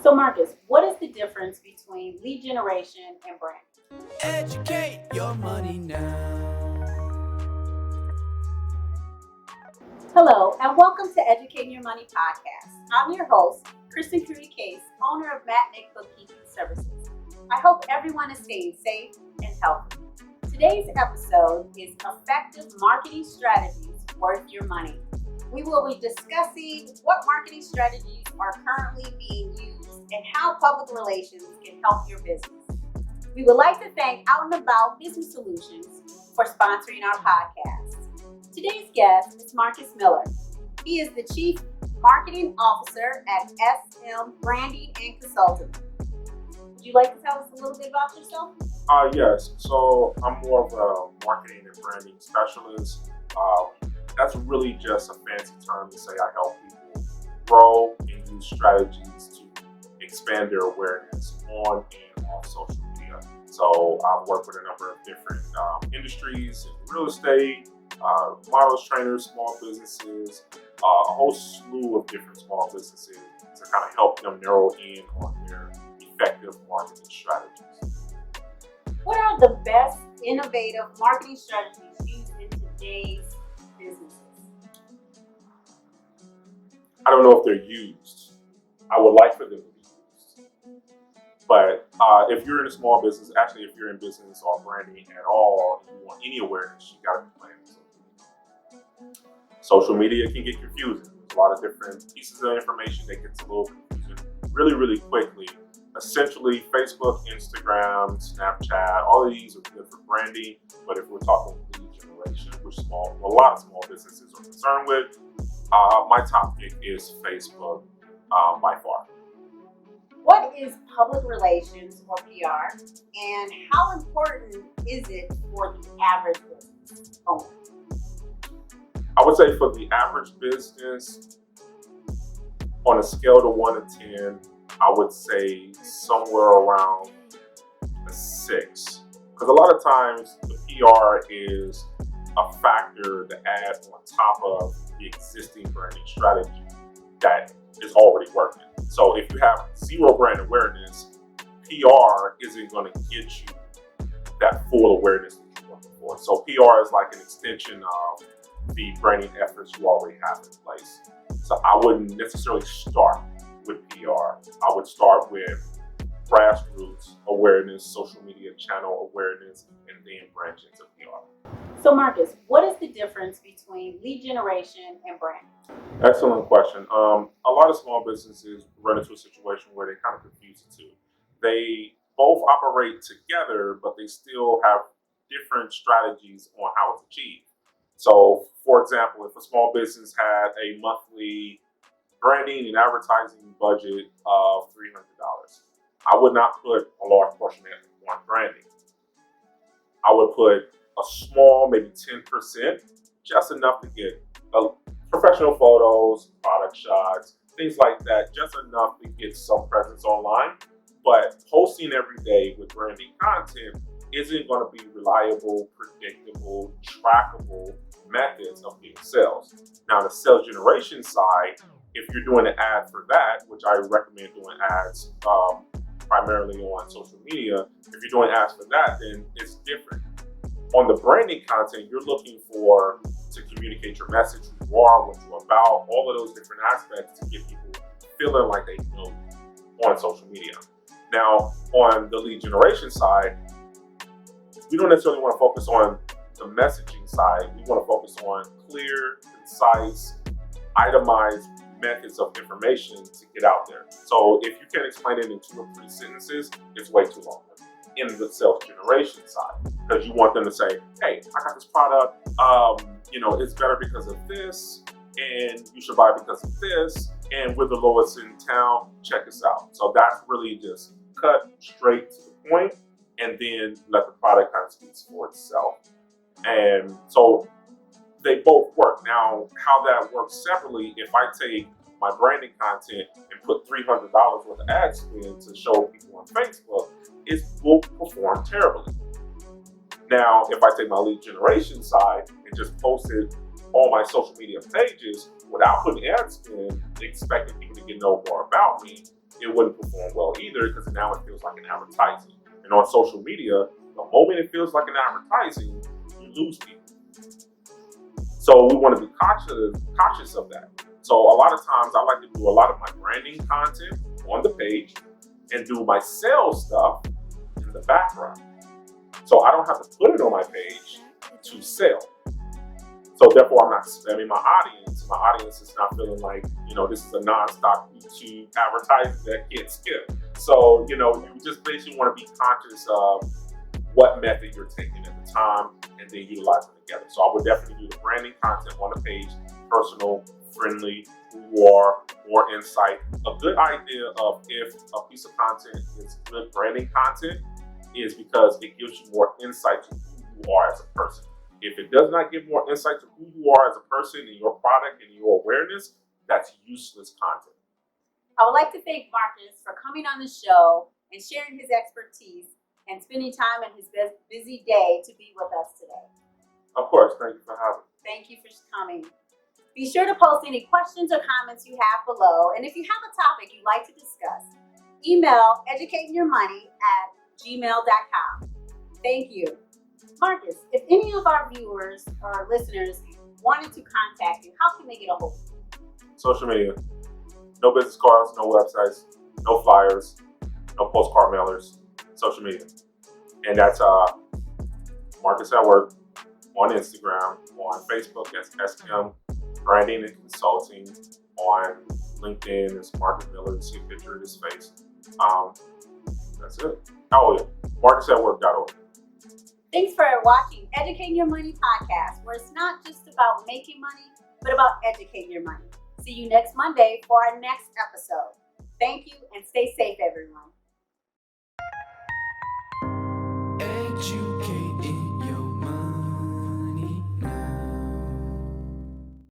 So Marcus, what is the difference between lead generation and branding? Educate your money now. Hello, and welcome to Educating Your Money podcast. I'm your host, kirui-case, owner of Matnick Bookkeeping Services. I hope everyone is staying safe and healthy. Today's episode is Effective Marketing Strategies Worth Your Money. We will be discussing what marketing strategies are currently being used and how public relations can help your business. We would like to thank Out and About Business Solutions for sponsoring our podcast. Today's guest is Marcus Miller. He is the Chief Marketing Officer at SM Branding and Consulting. Would you like to tell us a little bit about yourself? Yes. So I'm more of a marketing and branding specialist. That's really just a fancy term to say I help people grow and use strategies to expand their awareness on and off social media. So I've worked with a number of different industries, real estate, models, trainers, small businesses, a whole slew of different small businesses to kind of help them narrow in on their effective marketing strategies. What are the best innovative marketing strategies used in today's businesses? I don't know if they're used. I would like for them to be used. But if you're in a small business, actually if you're in business or branding at all, and you want any awareness, you got to be playing social media. Social media can get confusing. There's a lot of different pieces of information that gets a little confusing really, really quickly. Essentially, Facebook, Instagram, Snapchat, all of these are good for branding. But if we're talking lead generation, which a lot of small businesses are concerned with, my top pick is Facebook by far. What is public relations or PR, and how important is it for the average business owner? I would say for the average business, on a scale to 1 to 10, I would say somewhere around a 6. Because a lot of times the PR is a factor to add on top of the existing branding strategy that is already working. So if you have zero brand awareness, PR isn't going to get you that full awareness that you're looking for. So PR is like an extension of the branding efforts you already have in place. So I wouldn't necessarily start with PR. I would start with grassroots awareness, social media channel awareness, and then branch into PR. So Marcus, what is the difference between lead generation and branding? Excellent question. A lot of small businesses run into a situation where they kind of confuse the two. They both operate together, but they still have different strategies on how it's achieved. So, for example, if a small business had a monthly branding and advertising budget of $300, I would not put a large portion of that on branding. I would put a small, maybe 10%, just enough to get professional photos, product shots, things like that, just enough to get some presence online. But posting every day with branding content isn't going to be reliable, predictable, trackable methods of getting sales. Now, the sales generation side, if you're doing an ad for that, which I recommend doing ads primarily on social media, if you're doing ads for that, then it's different. On the branding content, you're looking to communicate your message, who you are, what you're about, all of those different aspects to get people feeling like they know you on social media. Now, on the lead generation side, we don't necessarily want to focus on the messaging side. We want to focus on clear, concise, itemized methods of information to get out there. So if you can't explain it in 2 or 3 sentences, it's way too long in the sales generation side, because you want them to say, hey, I got this product, it's better because of this, and you should buy it because of this, and we're the lowest in town, check us out. So that's really just cut straight to the point, and then let the product kind of speak for itself. And so they both work. Now, how that works separately, if I take my branding content and put $300 worth of ad spend to show people on Facebook, it will perform terribly. Now, if I take my lead generation side and just post it on my social media pages without putting ad spend, expecting people to get know more about me, it wouldn't perform well either because now it feels like an advertising. And on social media, the moment it feels like an advertising, you lose people. So we want to be cautious of that. So a lot of times I like to do a lot of my branding content on the page and do my sales stuff in the background. So I don't have to put it on my page to sell. So therefore I'm not spamming my audience. My audience is not feeling like, this is a non-stop YouTube advertising that can't skip. So, you just basically want to be conscious of what method you're taking at the time and then utilize them together. So I would definitely do the branding content on the page, personal, friendly, who you are, more insight. A good idea of if a piece of content is good branding content is because it gives you more insight to who you are as a person. If it does not give more insight to who you are as a person and your product and your awareness, that's useless content. I would like to thank Marcus for coming on the show and sharing his expertise and spending time in his busy day to be with us today. Of course, thank you for having me. Thank you for coming. Be sure to post any questions or comments you have below. And if you have a topic you'd like to discuss, email educatingyourmoney@gmail.com. Thank you. Marcus, if any of our viewers or listeners wanted to contact you, how can they get a hold of you? Social media. No business cards, no websites, no flyers, no postcard mailers. Social media. And that's Marcus at Work on Instagram, on Facebook as SM Branding and Consulting, on LinkedIn as Marcus Miller. You see a picture of his face. That's it. Oh, yeah. MarcusAtWork.org. Thanks for watching Educating Your Money podcast, where it's not just about making money, but about educating your money. See you next Monday for our next episode. Thank you and stay safe, everyone. Edu